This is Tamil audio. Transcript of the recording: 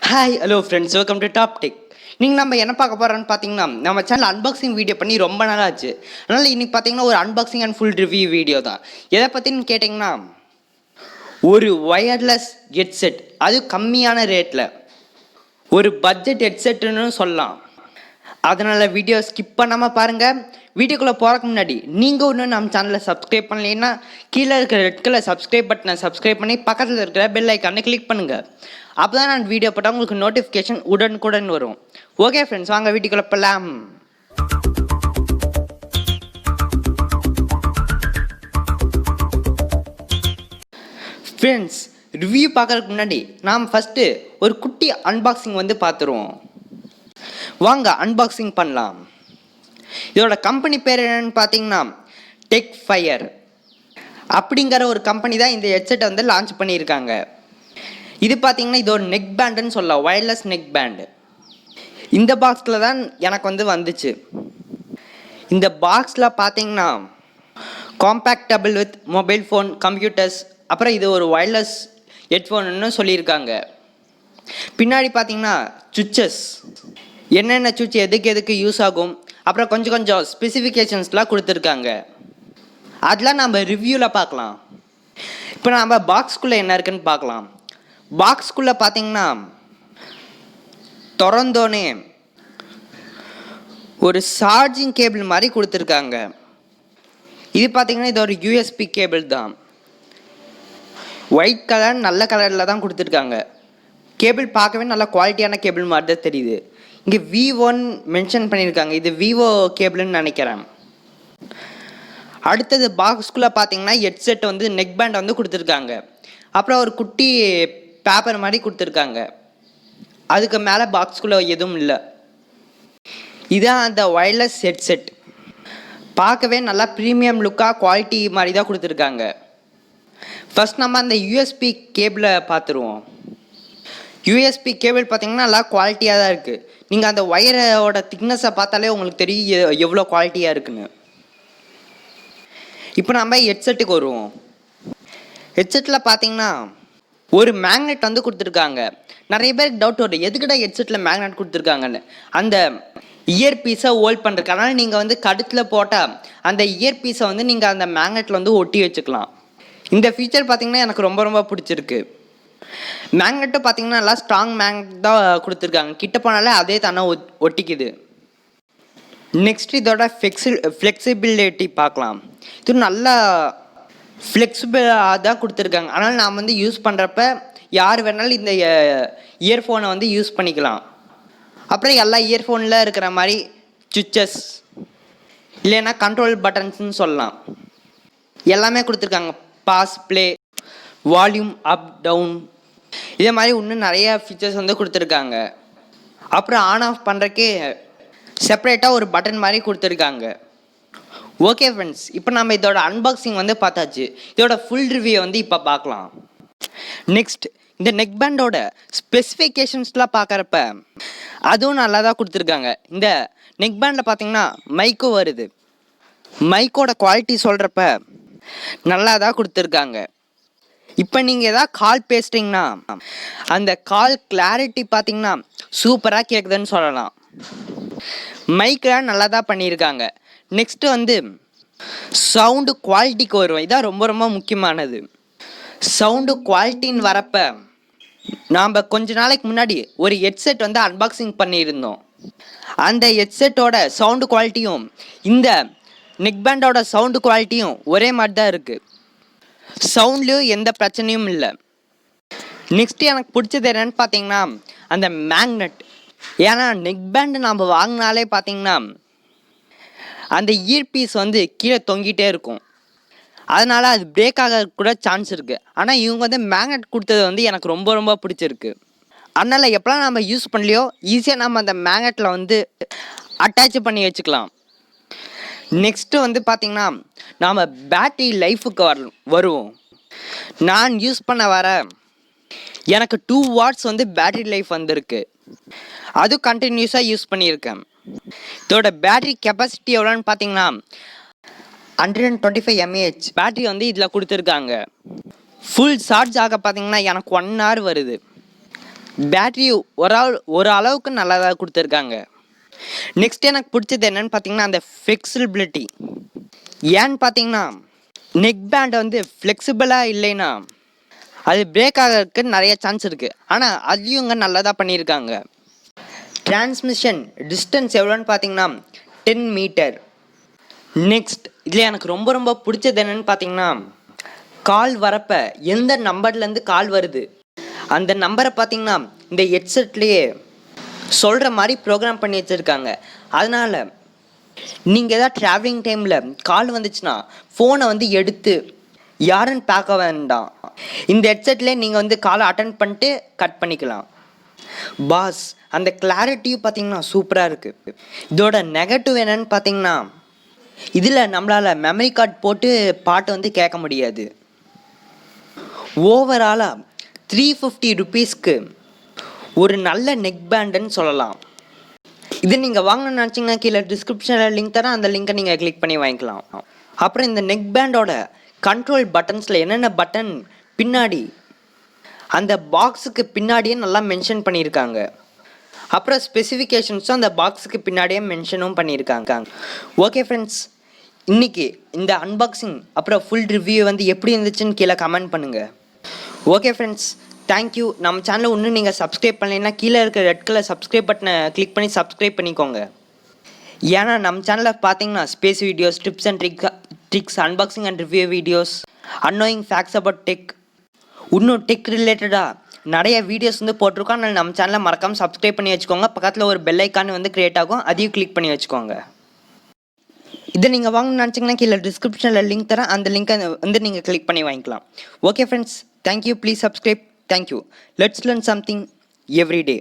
Hi hello friends, welcome to top tech. நீங்கள் நம்ம என்ன பார்க்க போகிறோன்னு பார்த்தீங்கன்னா, நம்ம சேனல் அன்பாக்சிங் வீடியோ பண்ணி ரொம்ப நாள் ஆச்சு. அதனால் இன்றைக்கி பார்த்தீங்கன்னா ஒரு unboxing and full review video தான். எதை பற்றின்னு கேட்டிங்கன்னா, ஒரு ஒயர்லெஸ் ஹெட்செட், அது கம்மியான ரேட்டில் ஒரு பட்ஜெட் ஹெட்செட்டுன்னு சொல்லலாம். அதனால் வீடியோ ஸ்கிப் பண்ணாமல் பாருங்கள். வீடியோக்குள்ளே போகிறதுக்கு முன்னாடி நீங்கள் ஒன்று நம்ம சேனலை சப்ஸ்கிரைப் பண்ணலைன்னா கீழே இருக்கிற ரெட் கலர் சப்ஸ்கிரைப் பட்டனை சப்ஸ்கிரைப் பண்ணி பக்கத்தில் இருக்கிற பெல் ஐக்கானை கிளிக் பண்ணுங்கள். அப்போ தான் நான் வீடியோ போட்டால் உங்களுக்கு நோட்டிஃபிகேஷன் உடனுக்குடன் வரும். ஓகே ஃப்ரெண்ட்ஸ், வாங்க வீடியோக்குள்ளே போகலாம். ஃப்ரெண்ட்ஸ், ரிவ்யூ பார்க்கறதுக்கு முன்னாடி நாம் ஃபஸ்ட்டு ஒரு குட்டி அன்பாக்சிங் பார்த்துருவோம். வாங்க அன்பாக்சிங் பண்ணலாம். இதோட கம்பெனி பேர் என்னன்னு பார்த்தீங்கன்னா டெக்ஃபயர் அப்படிங்கிற ஒரு கம்பெனி தான் இந்த ஹெட்செட்டை லான்ச் பண்ணியிருக்காங்க. இது பார்த்தீங்கன்னா இது ஒரு நெக் பேண்டுன்னு சொல்லலாம், ஒயர்லெஸ் நெக் பேண்டு. இந்த பாக்ஸில் தான் எனக்கு வந்துச்சு. இந்த பாக்ஸில் பார்த்தீங்கன்னா காம்பேக்டபிள் வித் மொபைல் ஃபோன், கம்ப்யூட்டர்ஸ், அப்புறம் இது ஒரு ஒயர்லெஸ் ஹெட்ஃபோன்னு சொல்லியிருக்காங்க. பின்னாடி பார்த்தீங்கன்னா சுவிட்சஸ், என்னென்ன சுவிட்ச் எதுக்கு யூஸ் ஆகும், அப்புறம் கொஞ்சம் ஸ்பெசிஃபிகேஷன்ஸ்லாம் கொடுத்துருக்காங்க. அதெல்லாம் நம்ம ரிவ்யூவில் பார்க்கலாம். இப்போ நம்ம பாக்ஸ்குள்ளே என்ன இருக்குன்னு பார்க்கலாம். பாக்ஸ்குள்ளே பார்த்தீங்கன்னா திறந்தோனே ஒரு சார்ஜிங் கேபிள் மாதிரி கொடுத்துருக்காங்க. இது பார்த்தீங்கன்னா இது ஒரு யூஎஸ்பி கேபிள் தான். ஒயிட் கலர் நல்ல கலரில் தான் கொடுத்துருக்காங்க. கேபிள் பார்க்கவே நல்ல குவாலிட்டியான கேபிள் மாதிரி தான் தெரியுது. இங்கே V1 மென்ஷன் பண்ணியிருக்காங்க. இது விவோ கேபிள்னு நினைக்கிறேன். அடுத்தது பாக்ஸ்குள்ளே பார்த்தீங்கன்னா ஹெட்செட் நெக் பேண்ட் கொடுத்துருக்காங்க. அப்புறம் ஒரு குட்டி பேப்பர் மாதிரி கொடுத்துருக்காங்க. அதுக்கு மேலே பாக்ஸ்குள்ளே எதுவும் இல்லை. இதுதான் அந்த ஒயர்லெஸ் ஹெட்செட். பார்க்கவே நல்லா ப்ரீமியம் லுக்காக குவாலிட்டி மாதிரி தான் கொடுத்துருக்காங்க. ஃபஸ்ட் நம்ம அந்த யூஎஸ்பி கேபிளை பார்த்துருவோம். யூஎஸ்பி கேபிள் பார்த்தீங்கன்னா நல்லா குவாலிட்டியாக தான் இருக்குது. நீங்கள் அந்த ஒயரோட திக்னஸை பார்த்தாலே உங்களுக்கு தெரியும் எவ்வளோ குவாலிட்டியாக இருக்குன்னு. இப்போ நம்ம ஹெட்செட்டுக்கு வருவோம். ஹெட்செட்டில் பார்த்தீங்கன்னா ஒரு மேக்னெட் கொடுத்துருக்காங்க. நிறைய பேருக்கு டவுட் வரும், எதுக்கிட்ட ஹெட்செட்டில் மேக்னெட் கொடுத்துருக்காங்கன்னு. அந்த இயர் பீஸை ஹோல்ட் பண்ணுறதுக்கு. அதனால் நீங்கள் கழுத்தில் போட்டால் அந்த இயர் பீஸை நீங்கள் அந்த மேக்னெட்டில் ஒட்டி வச்சுக்கலாம். இந்த ஃபீச்சர் பார்த்தீங்கன்னா எனக்கு ரொம்ப பிடிச்சிருக்கு. மேக்னெட்டும் பார்த்தீங்கன்னா நல்லா ஸ்ட்ராங் மேக்னெட் தான் கொடுத்துருக்காங்க. கிட்ட போனாலே அதே தானே ஒட்டிக்குது. நெக்ஸ்ட் இதோட ஃப்ளெக்சிபிலிட்டி பார்க்கலாம். இது நல்லா ஃப்ளெக்சிபிளாக தான் கொடுத்துருக்காங்க. அதனால் நாம் யூஸ் பண்ணுறப்ப யார் வேணாலும் இந்த இயர்ஃபோனை யூஸ் பண்ணிக்கலாம். அப்புறம் எல்லா இயர்ஃபோனில் இருக்கிற மாதிரி சுவிட்சஸ் இல்லைன்னா கண்ட்ரோல் பட்டன்ஸ்ன்னு சொல்லலாம், எல்லாமே கொடுத்துருக்காங்க. Pause, play, volume up down, இதே மாதிரி இன்னும் நிறைய ஃபீச்சர்ஸ் கொடுத்துருக்காங்க. அப்புறம் ஆன் ஆஃப் பண்ணுறக்கே செப்பரேட்டாக ஒரு பட்டன் மாதிரி கொடுத்துருக்காங்க. ஓகே ஃப்ரெண்ட்ஸ், இப்போ நம்ம இதோட அன்பாக்சிங் பார்த்தாச்சு. இதோட ஃபுல் ரிவ்யூ இப்போ பார்க்கலாம். நெக்ஸ்ட் இந்த நெக் பேண்டோட ஸ்பெசிஃபிகேஷன்ஸ்லாம் பார்க்குறப்ப அதுவும் நல்லா தான் கொடுத்துருக்காங்க. இந்த நெக் பேண்டில் பார்த்தீங்கன்னா மைக்கும் வருது. மைக்கோட குவாலிட்டி சொல்கிறப்ப நல்லா தான் கொடுத்துருக்காங்க. இப்போ நீங்கள் எதாவது கால் பேசுகிறீங்கன்னா அந்த கால் கிளாரிட்டி பார்த்தீங்கன்னா சூப்பராக கேட்குதுன்னு சொல்லலாம். மைக்கெலாம் நல்லா தான் பண்ணியிருக்காங்க. நெக்ஸ்ட்டு சவுண்டு குவாலிட்டிக்கு வருவோம். இதான் ரொம்ப முக்கியமானது. சவுண்டு குவாலிட்டின்னு வரப்போ நாம் கொஞ்ச நாளைக்கு முன்னாடி ஒரு ஹெட்செட் அன்பாக்சிங் பண்ணியிருந்தோம். அந்த ஹெட்செட்டோட சவுண்டு குவாலிட்டியும் இந்த நெக் பேண்டோட சவுண்டு குவாலிட்டியும் ஒரே மாதிரி தான் இருக்குது. சவுண்ட்லேயும் எந்த பிரச்சனையும் இல்லை. நெக்ஸ்ட்டு எனக்கு பிடிச்சது என்னென்னு பார்த்தீங்கன்னா அந்த மேக்னெட். ஏன்னா நெக் பேண்டு நம்ம வாங்கினாலே பார்த்தீங்கன்னா அந்த இயர் பீஸ் கீழே தொங்கிட்டே இருக்கும். அதனால் அது பிரேக் ஆக கூட சான்ஸ் இருக்குது. ஆனால் இவங்க மேக்னெட் கொடுத்தது எனக்கு ரொம்ப பிடிச்சிருக்கு. அதனால் எப்போலாம் நம்ம யூஸ் பண்ணலையோ ஈஸியாக நம்ம அந்த மேக்னெட்டில் அட்டாச் பண்ணி வச்சுக்கலாம். நெக்ஸ்ட்டு பார்த்தீங்கன்னா நாம் பேட்டரி லைஃபுக்கு வருவோம். நான் யூஸ் பண்ண வர எனக்கு 2 வாட்ஸ் பேட்டரி லைஃப் வந்திருக்கு. அது கண்டினியூஸாக யூஸ் பண்ணியிருக்கேன். இதோட பேட்டரி கெப்பாசிட்டி எவ்வளோன்னு பார்த்தீங்கன்னா 125 mAh பேட்டரி இதில் கொடுத்துருக்காங்க. ஃபுல் சார்ஜ் ஆக பார்த்தீங்கன்னா எனக்கு 1 hour வருது. பேட்டரி ஒரு அளவுக்கு நல்லதாக கொடுத்துருக்காங்க. நெக்ஸ்ட் எனக்கு பிடிச்சது என்னன்னு பார்த்தீங்கன்னா அந்த ஃப்ளெக்சிபிலிட்டி. ஏன்னு பார்த்தீங்கன்னா நெக் பேண்ட் வந்து ஃப்ளெக்சிபிளாக இல்லைன்னா அது பிரேக் ஆகிறதுக்கு நிறைய சான்ஸ் இருக்குது. ஆனால் அதையும் இங்கே நல்லதாக பண்ணியிருக்காங்க. டிரான்ஸ்மிஷன் டிஸ்டன்ஸ் எவ்வளோன்னு பார்த்தீங்கன்னா 10 மீட்டர். நெக்ஸ்ட் இதில் எனக்கு ரொம்ப பிடிச்சது என்னன்னு பார்த்தீங்கன்னா கால் வரப்போ எந்த நம்பர்லேருந்து கால் வருது அந்த நம்பரை பார்த்தீங்கன்னா இந்த ஹெட்செட்லேயே சொல்கிற மாதிரி ப்ரோக்ராம் பண்ணி வச்சுருக்காங்க. அதனால் நீங்கள் எதாவது ட்ராவலிங் டைமில் கால் வந்துச்சுன்னா ஃபோனை வந்து எடுத்து யாருன்னு பார்க்க வேண்டாம். இந்த ஹெட்செட்லேயே நீங்கள் வந்து காலை அட்டன் பண்ணிட்டு கட் பண்ணிக்கலாம். பாஸ் அந்த கிளாரிட்டியும் பார்த்தீங்கன்னா சூப்பராக இருக்குது. இதோட நெகட்டிவ் என்னன்னு பார்த்தீங்கன்னா இதில் நம்மளால் மெமரி கார்டு போட்டு பாட்டு வந்து கேட்க முடியாது. ஓவராலாக 350 ருபீஸ்க்கு ஒரு நல்ல நெக் பேண்டுன்னு சொல்லலாம். இது நீங்கள் வாங்கணும்னு நினச்சிங்கன்னா கீழே டிஸ்கிரிப்ஷனில் லிங்க் தரேன், அந்த லிங்கை நீங்கள் கிளிக் பண்ணி வாங்கிக்கலாம். அப்புறம் இந்த நெக் பேண்டோட கண்ட்ரோல் பட்டன்ஸில் என்னென்ன பட்டன் பின்னாடி அந்த பாக்ஸுக்கு பின்னாடியே நல்லா மென்ஷன் பண்ணியிருக்காங்க. அப்புறம் ஸ்பெசிஃபிகேஷன்ஸும் அந்த பாக்ஸுக்கு பின்னாடியே மென்ஷனும் பண்ணியிருக்காங்க. ஓகே ஃப்ரெண்ட்ஸ், இன்றைக்கி இந்த அன்பாக்சிங் அப்புறம் ஃபுல் ரிவ்யூ வந்து எப்படி இருந்துச்சுன்னு கீழே கமெண்ட் பண்ணுங்கள். Okay friends, thank you. நம்ம சேனலை இன்னும் நீங்கள் சப்ஸ்கிரைப் பண்ணலைன்னா கீழே இருக்க ரெட் கலர் சப்ஸ்கிரைப் பட்டனை கிளிக் பண்ணி சப்ஸ்கிரைப் பண்ணிக்கோங்க. ஏன்னா நம்ம சேனலில் பார்த்தீங்கன்னா space videos, tips and tricks, unboxing and review videos, annoying facts about tech, இன்னும் டெக் ரிலேட்டடாக நிறைய வீடியோஸ் வந்து போட்டிருக்கோம். அதனால் நம்ம சேனலை மறக்காமல் சப்ஸ்கிரைப் பண்ணி வச்சுக்கோங்க. பக்கத்தில் ஒரு பெல் ஐக்கான் வந்து க்ரியேட் ஆகும், அதையும் கிளிக் பண்ணி வச்சுக்கோங்க. இதை நீங்கள் வாங்கணும்னு நினச்சிங்கன்னா கீழே டிஸ்கிரிப்ஷனில் லிங்க் தரேன், அந்த லிங்கை வந்து நீங்கள் கிளிக் பண்ணி வாங்கிக்கலாம். Okay friends, thank you. Please subscribe. Thank you. Let's learn something every day.